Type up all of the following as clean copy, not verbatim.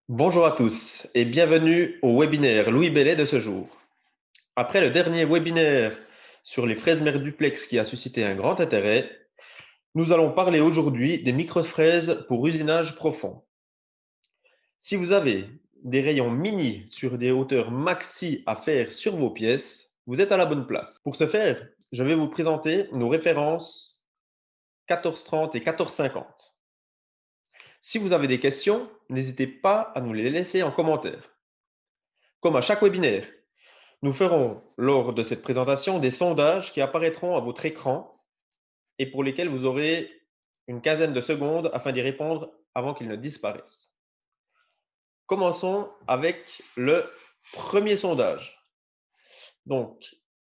Bonjour à tous et bienvenue au webinaire Louis Bellet de ce jour. Après le dernier webinaire sur les fraises mères duplex qui a suscité un grand intérêt, nous allons parler aujourd'hui des microfraises pour usinage profond. Si vous avez des rayons mini sur des hauteurs maxi à faire sur vos pièces, vous êtes à la bonne place. Pour ce faire, je vais vous présenter nos références 1430 et 1450. Si vous avez des questions, n'hésitez pas à nous les laisser en commentaire. Comme à chaque webinaire, nous ferons, lors de cette présentation, des sondages qui apparaîtront à votre écran et pour lesquels vous aurez une quinzaine de secondes afin d'y répondre avant qu'ils ne disparaissent. Commençons avec le premier sondage. Donc,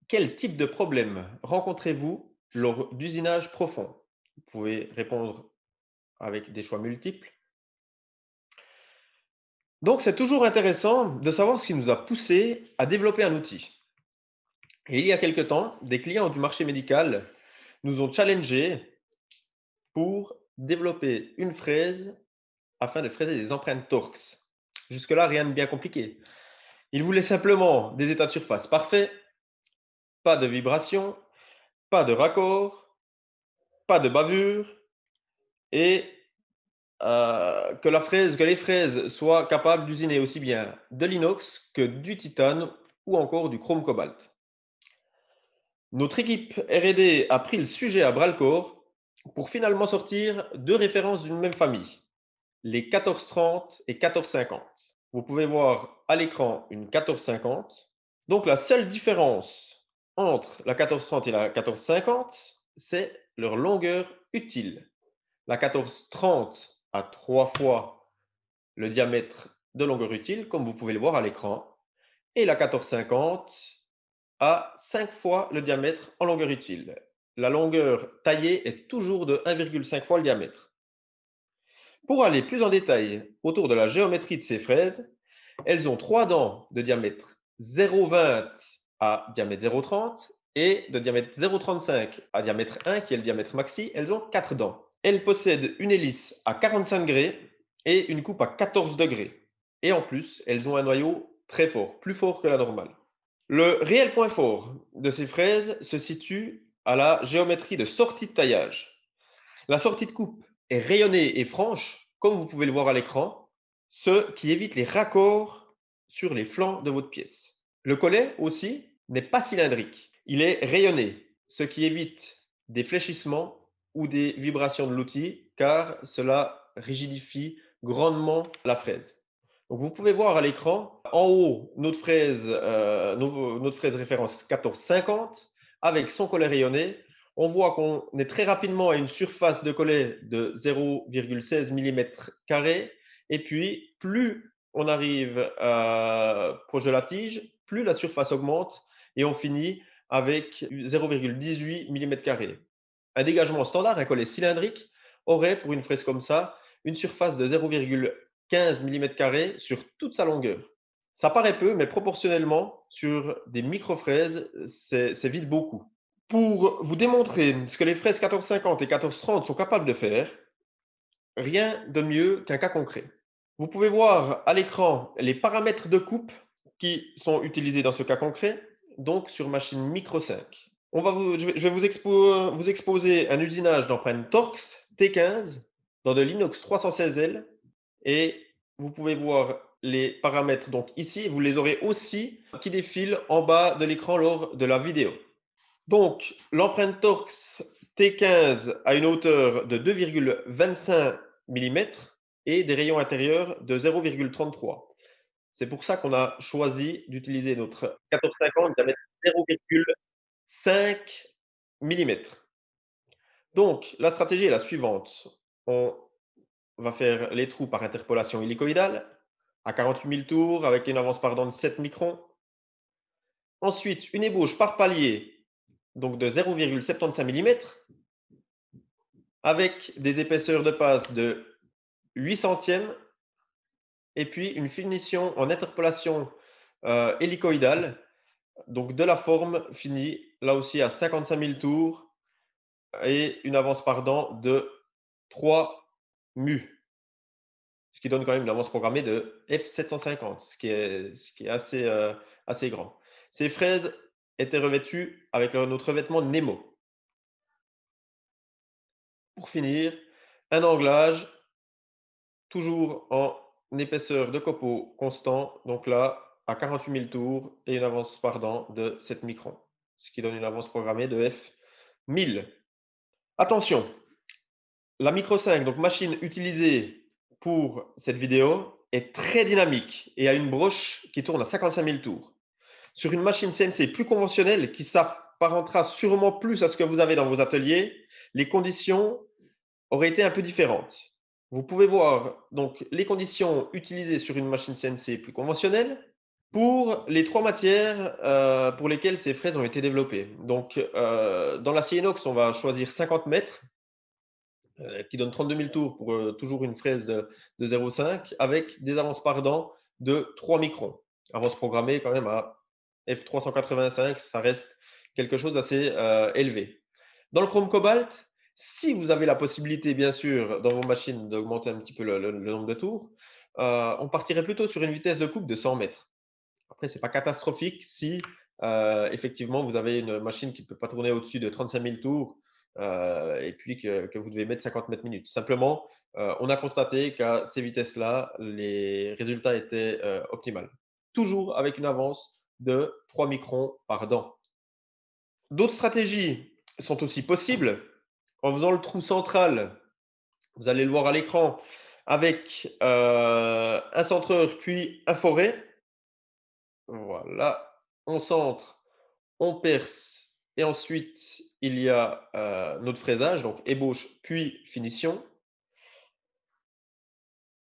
quel type de problème rencontrez-vous lors d'usinage profond? Vous pouvez répondre avec des choix multiples. Donc, c'est toujours intéressant de savoir ce qui nous a poussé à développer un outil. Et il y a quelque temps, des clients du marché médical nous ont challengés pour développer une fraise afin de fraiser des empreintes Torx. Jusque-là, rien de bien compliqué. Ils voulaient simplement des états de surface parfaits, pas de vibration, pas de raccord, pas de bavure et que les fraises soient capables d'usiner aussi bien de l'inox que du titane ou encore du chrome cobalt. Notre équipe R&D a pris le sujet à bras-le-corps pour finalement sortir deux références d'une même famille, les 1430 et 1450. Vous pouvez voir à l'écran une 1450. Donc la seule différence entre la 1430 et la 1450, c'est leur longueur utile. La 1430 a 3 fois le diamètre de longueur utile, comme vous pouvez le voir à l'écran, et la 1450 a 5 fois le diamètre en longueur utile. La longueur taillée est toujours de 1,5 fois le diamètre. Pour aller plus en détail autour de la géométrie de ces fraises, elles ont 3 dents de diamètre 0,20 à diamètre 0,30 et de diamètre 0,35 à diamètre 1, qui est le diamètre maxi. Elles ont 4 dents. Elles possèdent une hélice à 45 degrés et une coupe à 14 degrés. Et en plus, elles ont un noyau très fort, plus fort que la normale. Le réel point fort de ces fraises se situe à la géométrie de sortie de taillage. La sortie de coupe est rayonnée et franche, comme vous pouvez le voir à l'écran, ce qui évite les raccords sur les flancs de votre pièce. Le collet aussi n'est pas cylindrique, il est rayonné, ce qui évite des fléchissements ou des vibrations de l'outil, car cela rigidifie grandement la fraise. Donc vous pouvez voir à l'écran, en haut, notre fraise référence 1450 avec son collet rayonné. On voit qu'on est très rapidement à une surface de collet de 0,16 mm². Et puis, plus on arrive proche de la tige, plus la surface augmente et on finit avec 0,18 mm². Un dégagement standard, un collet cylindrique, aurait pour une fraise comme ça une surface de 0,15 mm² sur toute sa longueur. Ça paraît peu, mais proportionnellement, sur des micro-fraises, c'est vite beaucoup. Pour vous démontrer ce que les fraises 1450 et 1430 sont capables de faire, rien de mieux qu'un cas concret. Vous pouvez voir à l'écran les paramètres de coupe qui sont utilisés dans ce cas concret, donc sur machine Micro 5. Je vais vous exposer un usinage d'empreinte Torx T15 dans de l'inox 316L et vous pouvez voir les paramètres donc ici, vous les aurez aussi qui défilent en bas de l'écran lors de la vidéo. Donc, l'empreinte Torx T15 a une hauteur de 2,25 mm et des rayons intérieurs de 0,33. C'est pour ça qu'on a choisi d'utiliser notre 1450 diamètre 0,5 mm. Donc, la stratégie est la suivante. On va faire les trous par interpolation hélicoïdale à 48 000 tours avec une avance pardon de 7 microns. Ensuite, une ébauche par palier donc de 0,75 mm avec des épaisseurs de passe de 8 centièmes et puis une finition en interpolation hélicoïdale, donc de la forme finie là aussi à 55 000 tours et une avance par dent de 3 mus. qui donne quand même une avance programmée de F750, ce qui est assez grand. Ces fraises étaient revêtues avec notre revêtement Nemo. Pour finir, un anglage toujours en épaisseur de copeaux constant, donc là à 48 000 tours et une avance par dent de 7 microns, ce qui donne une avance programmée de F 1000. Attention, la Micro 5, donc machine utilisée pour cette vidéo, est très dynamique et a une broche qui tourne à 55 000 tours. Sur une machine CNC plus conventionnelle, qui s'apparentera sûrement plus à ce que vous avez dans vos ateliers, les conditions auraient été un peu différentes. Vous pouvez voir donc les conditions utilisées sur une machine CNC plus conventionnelle pour les trois matières pour lesquelles ces fraises ont été développées. Donc, dans l'acier inox, on va choisir 50 mètres qui donne 32 000 tours pour toujours une fraise de 0,5 avec des avances par dent de 3 microns. Avance programmée quand même à F385, ça reste quelque chose d'assez élevé. Dans le chrome cobalt, si vous avez la possibilité, bien sûr, dans vos machines d'augmenter un petit peu le nombre de tours, on partirait plutôt sur une vitesse de coupe de 100 mètres. Après, ce n'est pas catastrophique si effectivement vous avez une machine qui ne peut pas tourner au-dessus de 35 000 tours et puis que vous devez mettre 50 mètres minutes. Simplement, on a constaté qu'à ces vitesses-là, les résultats étaient optimaux. Toujours avec une avance de 3 microns par dent. D'autres stratégies sont aussi possibles. En faisant le trou central, vous allez le voir à l'écran, avec un centreur puis un forêt. Voilà, on centre, on perce et ensuite il y a notre fraisage, donc ébauche puis finition.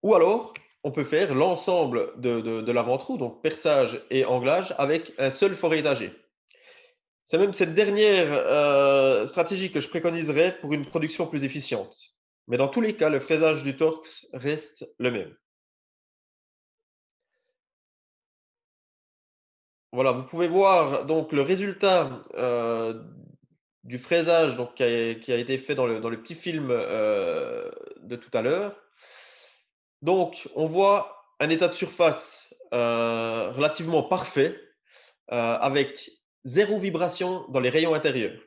Ou alors, on peut faire l'ensemble de l'avant-trou, donc perçage et anglage, avec un seul forêt étagé. C'est même cette dernière stratégie que je préconiserais pour une production plus efficiente. Mais dans tous les cas, le fraisage du torx reste le même. Voilà, vous pouvez voir donc le résultat du fraisage donc, qui a été fait dans le petit film de tout à l'heure. Donc, on voit un état de surface relativement parfait avec zéro vibration dans les rayons intérieurs.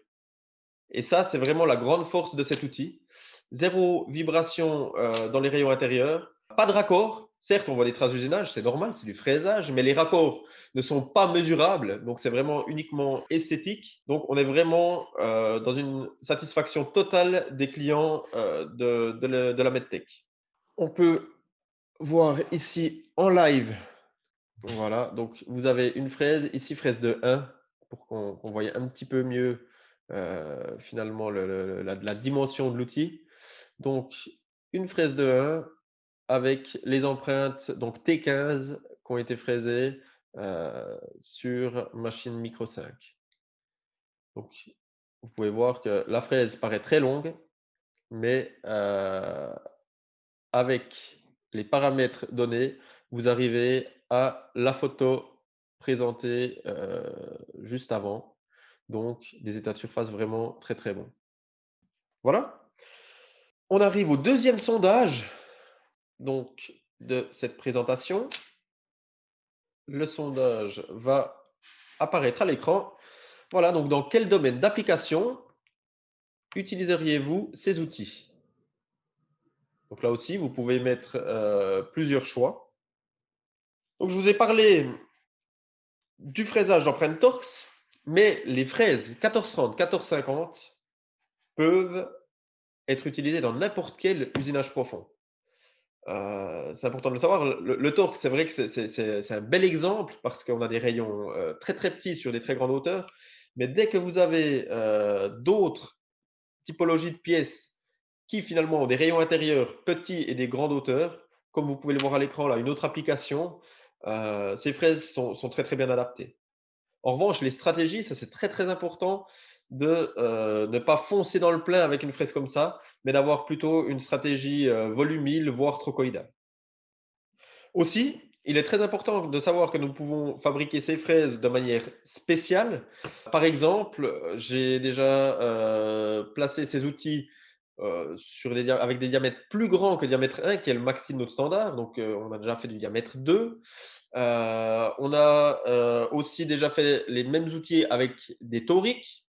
Et ça, c'est vraiment la grande force de cet outil. Zéro vibration dans les rayons intérieurs. Pas de raccord. Certes, on voit des traces d'usinage, c'est normal, c'est du fraisage, mais les rapports ne sont pas mesurables. Donc, c'est vraiment uniquement esthétique. Donc, on est vraiment dans une satisfaction totale des clients de la MedTech. On peut voir ici en live. Voilà, donc vous avez une fraise, ici fraise de 1, pour qu'on voie un petit peu mieux finalement la dimension de l'outil. Donc une fraise de 1 avec les empreintes donc T15 qui ont été fraisées sur machine Micro 5. Donc vous pouvez voir que la fraise paraît très longue, mais avec les paramètres donnés, vous arrivez à la photo présentée juste avant. Donc, des états de surface vraiment très, très bons. Voilà. On arrive au deuxième sondage donc, de cette présentation. Le sondage va apparaître à l'écran. Voilà, donc dans quel domaine d'application utiliseriez-vous ces outils? Donc là aussi, vous pouvez mettre plusieurs choix. Donc, je vous ai parlé du fraisage d'empreinte torx, mais les fraises 1430, 1450 peuvent être utilisées dans n'importe quel usinage profond. C'est important de le savoir. Le torx, c'est vrai que c'est un bel exemple parce qu'on a des rayons très très petits sur des très grandes hauteurs, mais dès que vous avez d'autres typologies de pièces qui finalement ont des rayons intérieurs petits et des grandes hauteurs, comme vous pouvez le voir à l'écran là, une autre application, ces fraises sont très très bien adaptées. En revanche, les stratégies, ça c'est très très important de ne pas foncer dans le plein avec une fraise comme ça, mais d'avoir plutôt une stratégie volumile, voire trochoïdale. Aussi, il est très important de savoir que nous pouvons fabriquer ces fraises de manière spéciale. Par exemple, j'ai déjà placé ces outils avec des diamètres plus grands que diamètre 1, qui est le maxi de notre standard. Donc, on a déjà fait du diamètre 2. On a aussi déjà fait les mêmes outils avec des toriques,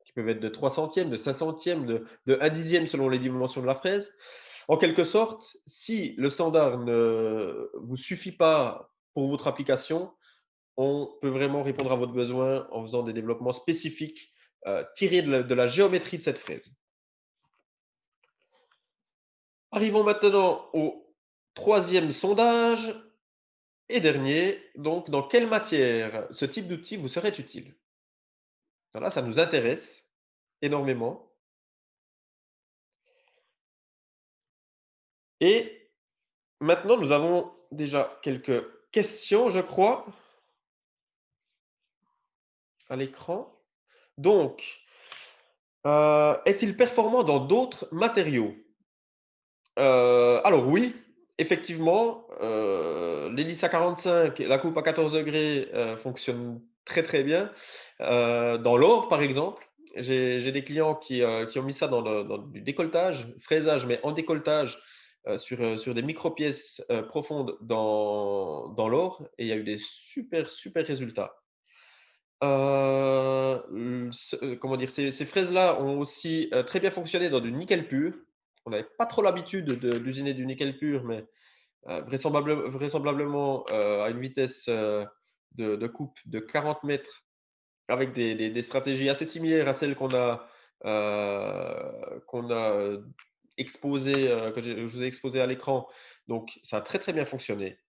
qui peuvent être de 3 centièmes, de 5 centièmes, de 1 dixième selon les dimensions de la fraise. En quelque sorte, si le standard ne vous suffit pas pour votre application, on peut vraiment répondre à votre besoin en faisant des développements spécifiques tirés de la géométrie de cette fraise. Arrivons maintenant au troisième sondage et dernier. Donc, dans quelle matière ce type d'outil vous serait utile? Voilà, ça nous intéresse énormément. Et maintenant, nous avons déjà quelques questions, je crois, à l'écran. Donc, est-il performant dans d'autres matériaux? Alors oui, effectivement, l'hélice à 45, la coupe à 14 degrés fonctionne très très bien. Dans l'or, par exemple, j'ai des clients qui ont mis ça dans du décolletage, fraisage, mais en décolletage sur des micro-pièces profondes dans l'or, et il y a eu des super super résultats. Comment dire? Ces fraises-là ont aussi très bien fonctionné dans du nickel pur. On n'avait pas trop l'habitude d'usiner du nickel pur, mais vraisemblablement à une vitesse de coupe de 40 mètres, avec des stratégies assez similaires à celles qu'on a exposées, je vous ai exposées à l'écran. Donc, ça a très très bien fonctionné.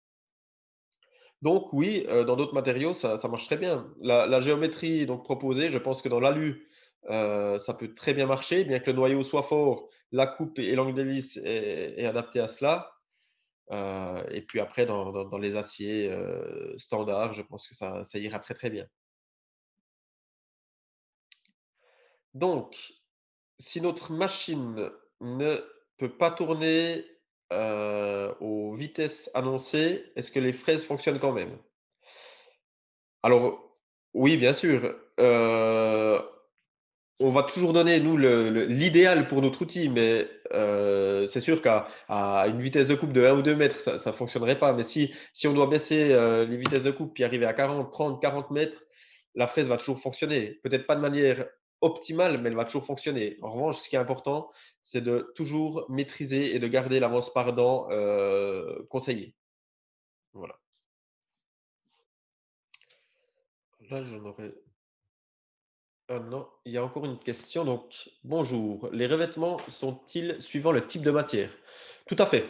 Donc oui, dans d'autres matériaux, ça marche très bien. La géométrie donc proposée, je pense que dans l'alu, ça peut très bien marcher, bien que le noyau soit fort, la coupe et l'angle d'hélice est adapté à cela. Et puis après dans les aciers, standards, je pense que ça ira très, très bien. Donc, si notre machine ne peut pas tourner, aux vitesses annoncées, est-ce que les fraises fonctionnent quand même? Alors, oui, bien sûr. On va toujours donner, nous, l'idéal pour notre outil, mais c'est sûr qu'à une vitesse de coupe de 1 ou 2 mètres, ça ne fonctionnerait pas. Mais si on doit baisser les vitesses de coupe puis arriver à 40, 30, 40 mètres, la fraise va toujours fonctionner. Peut-être pas de manière optimale, mais elle va toujours fonctionner. En revanche, ce qui est important, c'est de toujours maîtriser et de garder l'avance par dent conseillée. Voilà. Là, j'en aurais. Ah non, il y a encore une question. Donc, bonjour. Les revêtements sont-ils suivant le type de matière? Tout à fait,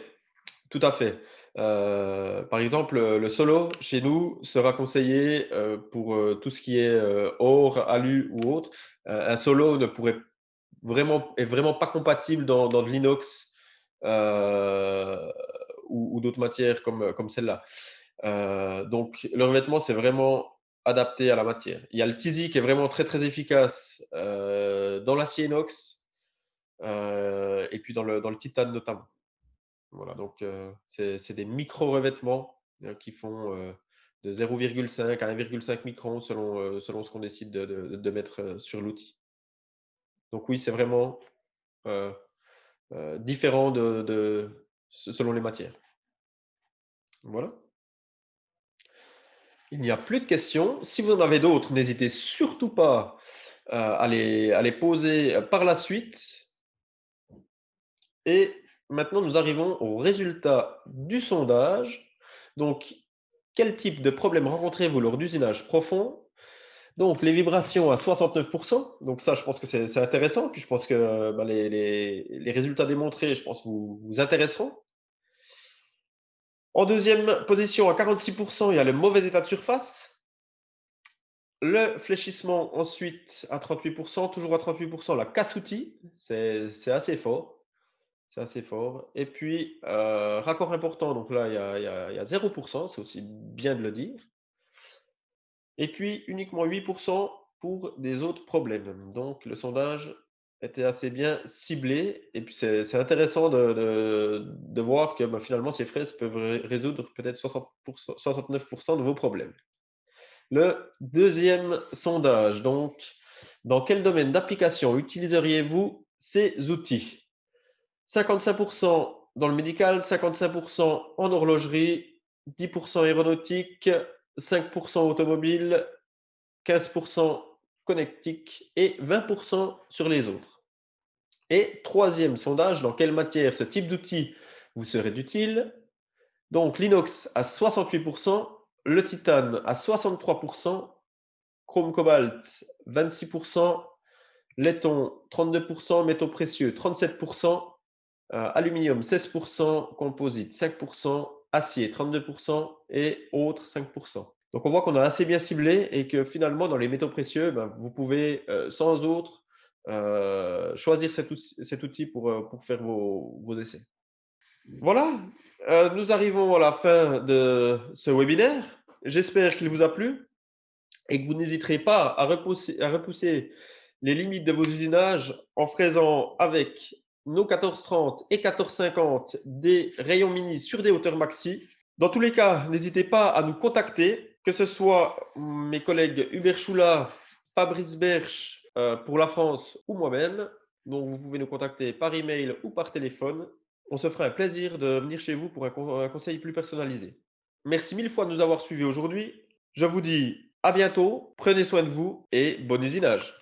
tout à fait. Par exemple, le solo chez nous sera conseillé pour tout ce qui est or, alu ou autre. Un solo ne pourrait est vraiment pas compatible dans de l'inox euh, ou d'autres matières comme celle-là. Donc, le revêtement, c'est vraiment adapté à la matière. Il y a le Tizi qui est vraiment très très efficace dans l'acier inox et puis dans le titane notamment. Voilà, donc c'est des micro-revêtements qui font de 0,5 à 1,5 micron selon ce qu'on décide de mettre sur l'outil. Donc oui, c'est vraiment euh, différent selon les matières. Voilà. Il n'y a plus de questions. Si vous en avez d'autres, n'hésitez surtout pas à les poser par la suite. Et maintenant, nous arrivons au résultat du sondage. Donc, quel type de problème rencontrez-vous lors d'usinage profond? Donc, les vibrations à 69%. Donc, ça, je pense que c'est intéressant. Puis, je pense que les résultats démontrés, je pense, vous intéresseront. En deuxième position, à 46%, il y a le mauvais état de surface. Le fléchissement ensuite à 38%, toujours à 38%, la casse-outil, c'est assez fort. C'est assez fort. Et puis, raccord important, donc là, il y a 0%, c'est aussi bien de le dire. Et puis, uniquement 8% pour des autres problèmes. Donc, le sondage était assez bien ciblé. Et puis, c'est intéressant de voir que finalement, ces fraises peuvent résoudre peut-être 69% de vos problèmes. Le deuxième sondage, donc, dans quel domaine d'application utiliseriez-vous ces outils? 55% dans le médical, 55% en horlogerie, 10% aéronautique, 5% automobile, 15% connectique et 20% sur les autres. Et troisième sondage, dans quelle matière ce type d'outil vous serait utile? Donc l'inox à 68%, le titane à 63%, chrome cobalt 26%, laiton 32%, métaux précieux 37%, aluminium 16%, composite 5%, acier 32% et autres 5%. Donc on voit qu'on a assez bien ciblé et que finalement dans les métaux précieux, ben, vous pouvez sans autre choisir cet outil pour faire vos essais. Voilà, nous arrivons à la fin de ce webinaire. J'espère qu'il vous a plu et que vous n'hésiterez pas à repousser les limites de vos usinages en faisant avec nos 1430 et 1450 des rayons mini sur des hauteurs maxi. Dans tous les cas, n'hésitez pas à nous contacter, que ce soit mes collègues Hubert Choula, Fabrice Berch pour la France ou moi-même. Donc vous pouvez nous contacter par email ou par téléphone. On se fera un plaisir de venir chez vous pour un conseil plus personnalisé. Merci mille fois de nous avoir suivis aujourd'hui. Je vous dis à bientôt, prenez soin de vous et bon usinage.